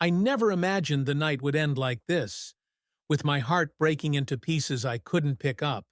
I never imagined the night would end like this, with my heart breaking into pieces I couldn't pick up.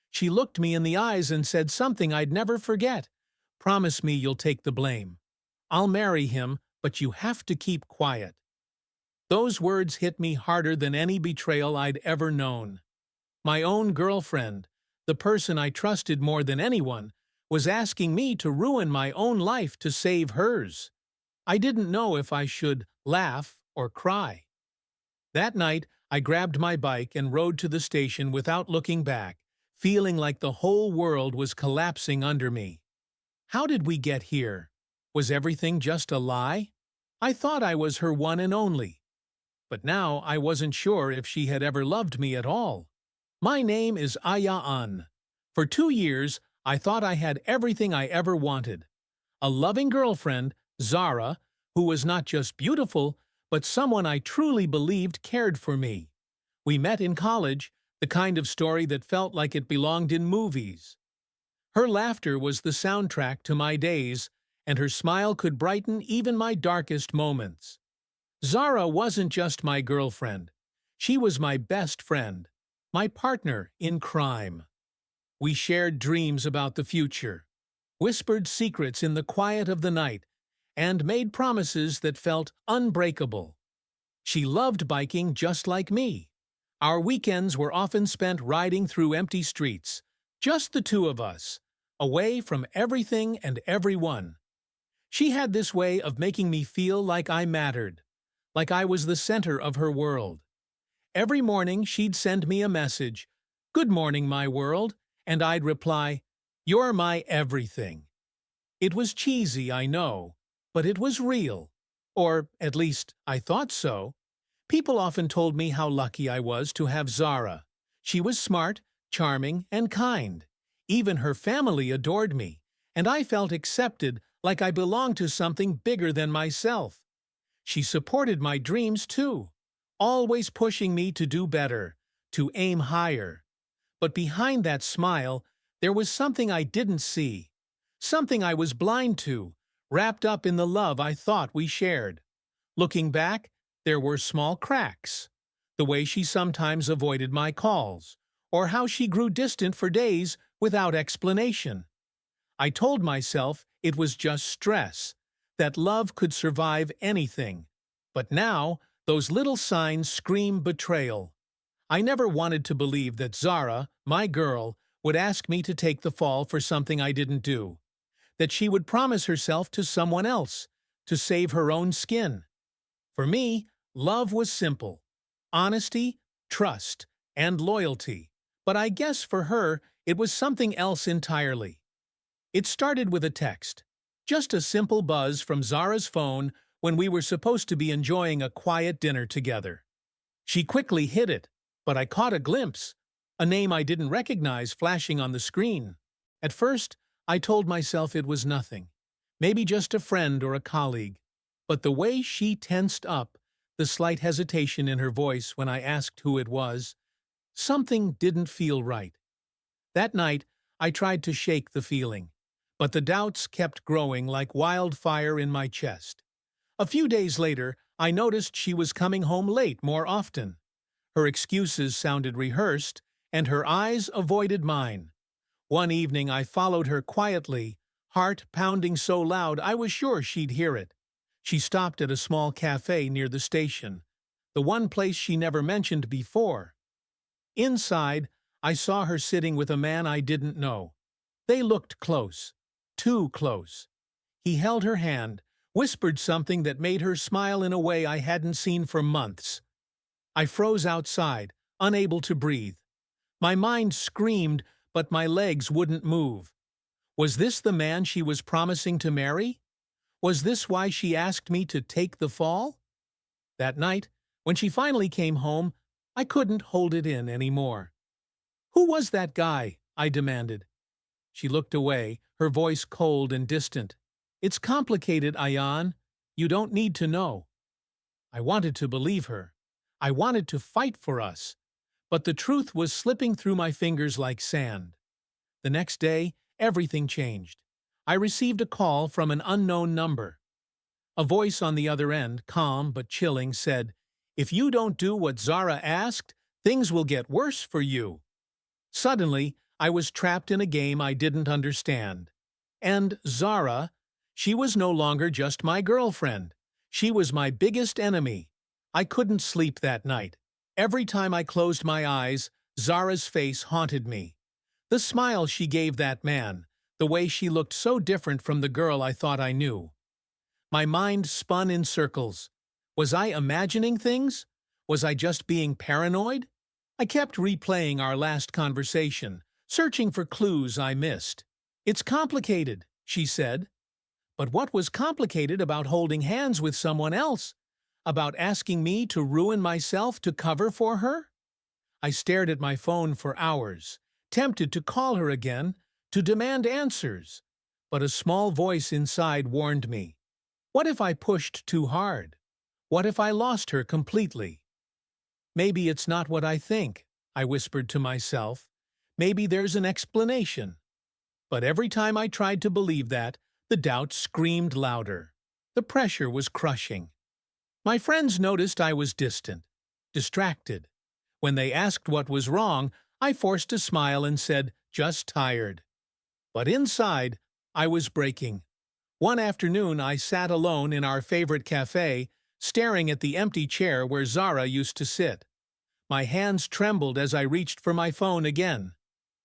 She looked me in the eyes and said something I'd never forget. "Promise me you'll take the blame. I'll marry him, but you have to keep quiet." Those words hit me harder than any betrayal I'd ever known. My own girlfriend, the person I trusted more than anyone, was asking me to ruin my own life to save hers. I didn't know if I should laugh or cry. That night, I grabbed my bike and rode to the station without looking back, feeling like the whole world was collapsing under me. How did we get here? Was everything just a lie? I thought I was her one and only. But now I wasn't sure if she had ever loved me at all. My name is Ayaan. For 2 years, I thought I had everything I ever wanted. A loving girlfriend, Zara, who was not just beautiful, but someone I truly believed cared for me. We met in college, the kind of story that felt like it belonged in movies. Her laughter was the soundtrack to my days, and her smile could brighten even my darkest moments. Zara wasn't just my girlfriend. She was my best friend, my partner in crime. We shared dreams about the future, whispered secrets in the quiet of the night, and made promises that felt unbreakable. She loved biking just like me. Our weekends were often spent riding through empty streets, just the two of us, away from everything and everyone. She had this way of making me feel like I mattered, like I was the center of her world. Every morning she'd send me a message, "Good morning, my world," and I'd reply, "You're my everything." It was cheesy, I know, but it was real. Or, at least, I thought so. People often told me how lucky I was to have Zara. She was smart, charming, and kind. Even her family adored me, and I felt accepted, like I belonged to something bigger than myself. She supported my dreams too, always pushing me to do better, to aim higher. But behind that smile, there was something I didn't see, something I was blind to, wrapped up in the love I thought we shared. Looking back, there were small cracks. The way she sometimes avoided my calls, or how she grew distant for days without explanation. I told myself it was just stress, that love could survive anything. But now, those little signs scream betrayal. I never wanted to believe that Zara, my girl, would ask me to take the fall for something I didn't do. That she would promise herself to someone else, to save her own skin. For me, love was simple: honesty, trust, and loyalty. But I guess for her, it was something else entirely. It started with a text. Just a simple buzz from Zara's phone when we were supposed to be enjoying a quiet dinner together. She quickly hid it, but I caught a glimpse, a name I didn't recognize flashing on the screen. At first, I told myself it was nothing, maybe just a friend or a colleague. But the way she tensed up, the slight hesitation in her voice when I asked who it was, something didn't feel right. That night, I tried to shake the feeling, but the doubts kept growing like wildfire in my chest. A few days later, I noticed she was coming home late more often. Her excuses sounded rehearsed, and her eyes avoided mine. One evening I followed her quietly, heart pounding so loud I was sure she'd hear it. She stopped at a small cafe near the station, the one place she never mentioned before. Inside, I saw her sitting with a man I didn't know. They looked close, too close. He held her hand, whispered something that made her smile in a way I hadn't seen for months. I froze outside, unable to breathe. My mind screamed, but my legs wouldn't move. Was this the man she was promising to marry? Was this why she asked me to take the fall? That night, when she finally came home, I couldn't hold it in anymore. "Who was that guy?" I demanded. She looked away, her voice cold and distant. "It's complicated, Ayaan. You don't need to know." I wanted to believe her. I wanted to fight for us. But the truth was slipping through my fingers like sand. The next day, everything changed. I received a call from an unknown number. A voice on the other end, calm but chilling, said, "If you don't do what Zara asked, things will get worse for you." Suddenly, I was trapped in a game I didn't understand. And Zara, she was no longer just my girlfriend. She was my biggest enemy. I couldn't sleep that night. Every time I closed my eyes, Zara's face haunted me. The smile she gave that man, the way she looked so different from the girl I thought I knew. My mind spun in circles. Was I imagining things? Was I just being paranoid? I kept replaying our last conversation, searching for clues I missed. "It's complicated," she said. But what was complicated about holding hands with someone else? About asking me to ruin myself to cover for her? I stared at my phone for hours, tempted to call her again, to demand answers. But a small voice inside warned me. What if I pushed too hard? What if I lost her completely? "Maybe it's not what I think," I whispered to myself. "Maybe there's an explanation." But every time I tried to believe that, the doubt screamed louder. The pressure was crushing. My friends noticed I was distant, distracted. When they asked what was wrong, I forced a smile and said, "Just tired." But inside, I was breaking. One afternoon, I sat alone in our favorite cafe, staring at the empty chair where Zara used to sit. My hands trembled as I reached for my phone again.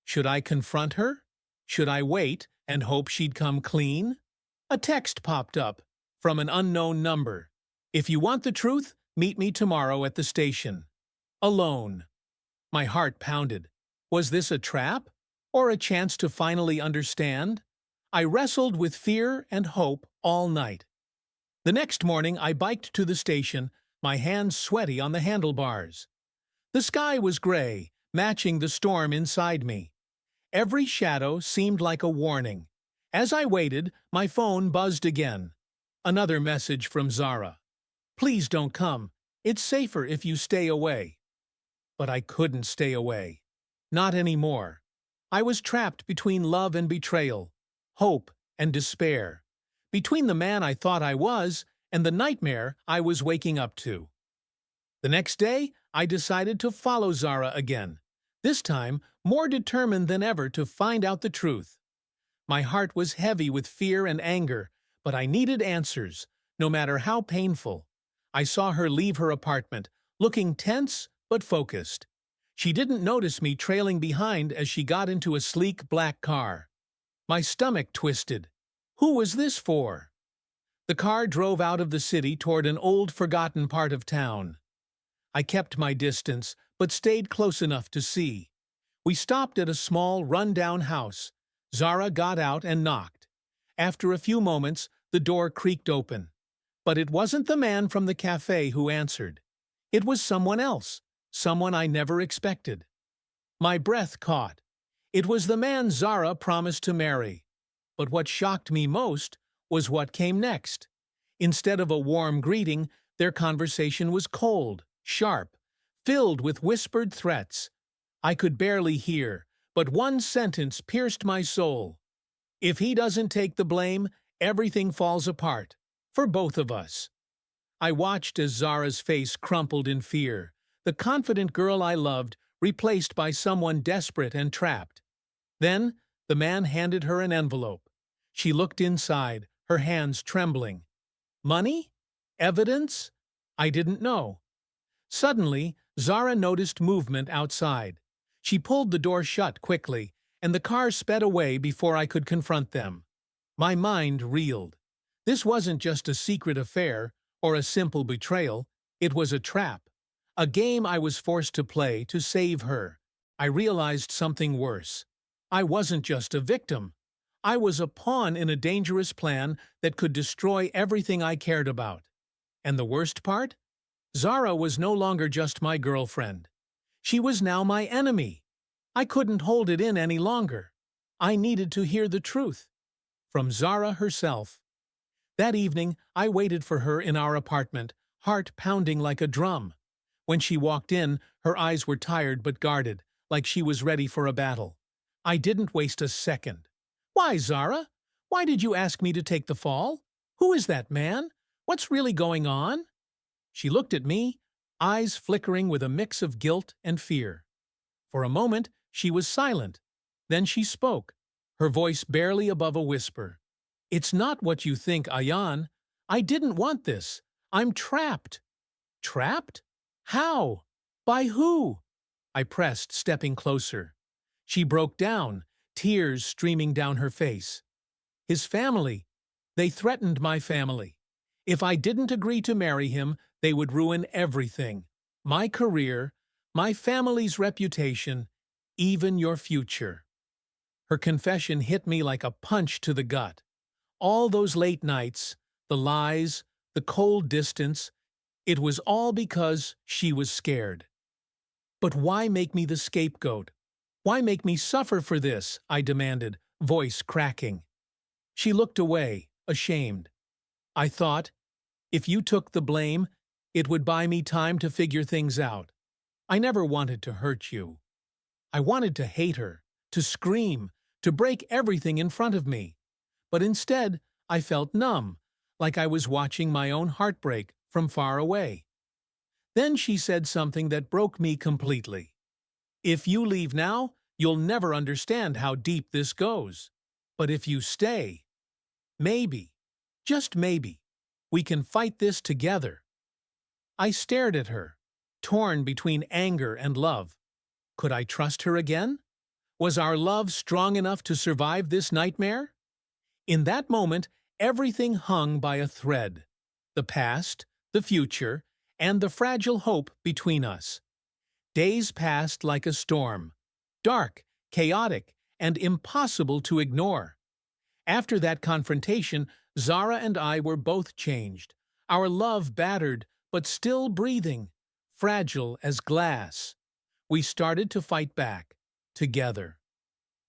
Should I confront her? Should I wait and hope she'd come clean? A text popped up from an unknown number. "If you want the truth, meet me tomorrow at the station." Alone. My heart pounded. Was this a trap? Or a chance to finally understand? I wrestled with fear and hope all night. The next morning, I biked to the station, my hands sweaty on the handlebars. The sky was gray, matching the storm inside me. Every shadow seemed like a warning. As I waited, my phone buzzed again. Another message from Zara. "Please don't come. It's safer if you stay away." But I couldn't stay away. Not anymore. I was trapped between love and betrayal, hope and despair, between the man I thought I was and the nightmare I was waking up to. The next day, I decided to follow Zara again, this time more determined than ever to find out the truth. My heart was heavy with fear and anger, but I needed answers, no matter how painful. I saw her leave her apartment, looking tense but focused. She didn't notice me trailing behind as she got into a sleek black car. My stomach twisted. Who was this for? The car drove out of the city toward an old, forgotten part of town. I kept my distance, but stayed close enough to see. We stopped at a small, run-down house. Zara got out and knocked. After a few moments, the door creaked open. But it wasn't the man from the cafe who answered. It was someone else, someone I never expected. My breath caught. It was the man Zara promised to marry. But what shocked me most was what came next. Instead of a warm greeting, their conversation was cold, sharp, filled with whispered threats. I could barely hear, but one sentence pierced my soul. "If he doesn't take the blame, everything falls apart. For both of us." I watched as Zara's face crumpled in fear, the confident girl I loved replaced by someone desperate and trapped. Then, the man handed her an envelope. She looked inside, her hands trembling. Money? Evidence? I didn't know. Suddenly, Zara noticed movement outside. She pulled the door shut quickly, and the car sped away before I could confront them. My mind reeled. This wasn't just a secret affair or a simple betrayal. It was a trap, a game I was forced to play to save her. I realized something worse. I wasn't just a victim. I was a pawn in a dangerous plan that could destroy everything I cared about. And the worst part? Zara was no longer just my girlfriend. She was now my enemy. I couldn't hold it in any longer. I needed to hear the truth. From Zara herself. That evening, I waited for her in our apartment, heart pounding like a drum. When she walked in, her eyes were tired but guarded, like she was ready for a battle. I didn't waste a second. "Why, Zara? Why did you ask me to take the fall? Who is that man? What's really going on? She looked at me, eyes flickering with a mix of guilt and fear. For a moment, she was silent. Then she spoke, her voice barely above a whisper. It's not what you think, Ayaan. I didn't want this. I'm trapped. Trapped? How? By who? I pressed, stepping closer. She broke down, tears streaming down her face. His family. They threatened my family. If I didn't agree to marry him, they would ruin everything. My career, my family's reputation, even your future. Her confession hit me like a punch to the gut. All those late nights, the lies, the cold distance, it was all because she was scared. But why make me the scapegoat? Why make me suffer for this? I demanded, voice cracking. She looked away, ashamed. I thought, if you took the blame, it would buy me time to figure things out. I never wanted to hurt you. I wanted to hate her, to scream, to break everything in front of me. But instead, I felt numb, like I was watching my own heartbreak from far away. Then she said something that broke me completely. If you leave now, you'll never understand how deep this goes. But if you stay, maybe, just maybe, we can fight this together. I stared at her, torn between anger and love. Could I trust her again? Was our love strong enough to survive this nightmare? In that moment, everything hung by a thread. The past, the future, and the fragile hope between us. Days passed like a storm. Dark, chaotic, and impossible to ignore. After that confrontation, Zara and I were both changed. Our love battered, but still breathing, fragile as glass. We started to fight back, together.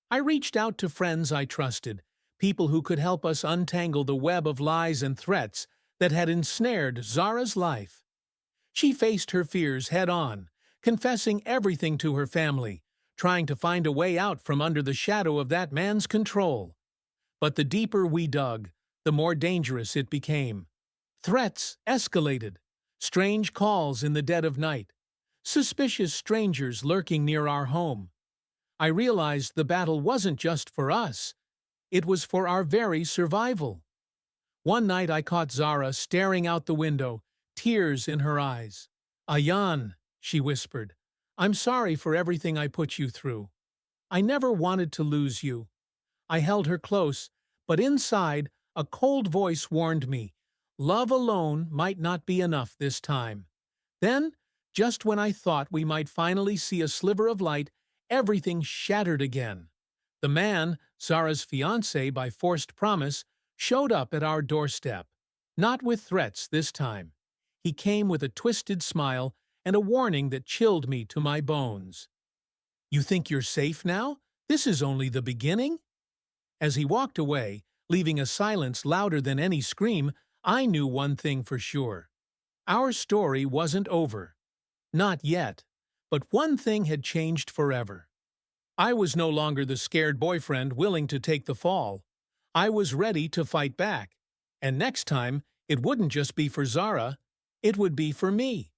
I reached out to friends I trusted, people who could help us untangle the web of lies and threats that had ensnared Zara's life. She faced her fears head-on, confessing everything to her family, trying to find a way out from under the shadow of that man's control. But the deeper we dug, the more dangerous it became. Threats escalated, strange calls in the dead of night, suspicious strangers lurking near our home. I realized the battle wasn't just for us. It was for our very survival. One night I caught Zara staring out the window, tears in her eyes. "Ayaan," she whispered, "I'm sorry for everything I put you through. I never wanted to lose you." I held her close, but inside, a cold voice warned me, love alone might not be enough this time. Then, just when I thought we might finally see a sliver of light, everything shattered again. The man, Zara's fiancé by forced promise, showed up at our doorstep. Not with threats this time. He came with a twisted smile and a warning that chilled me to my bones. "You think you're safe now? This is only the beginning?" As he walked away, leaving a silence louder than any scream, I knew one thing for sure. Our story wasn't over. Not yet. But one thing had changed forever. I was no longer the scared boyfriend willing to take the fall. I was ready to fight back. And next time, it wouldn't just be for Zara, it would be for me.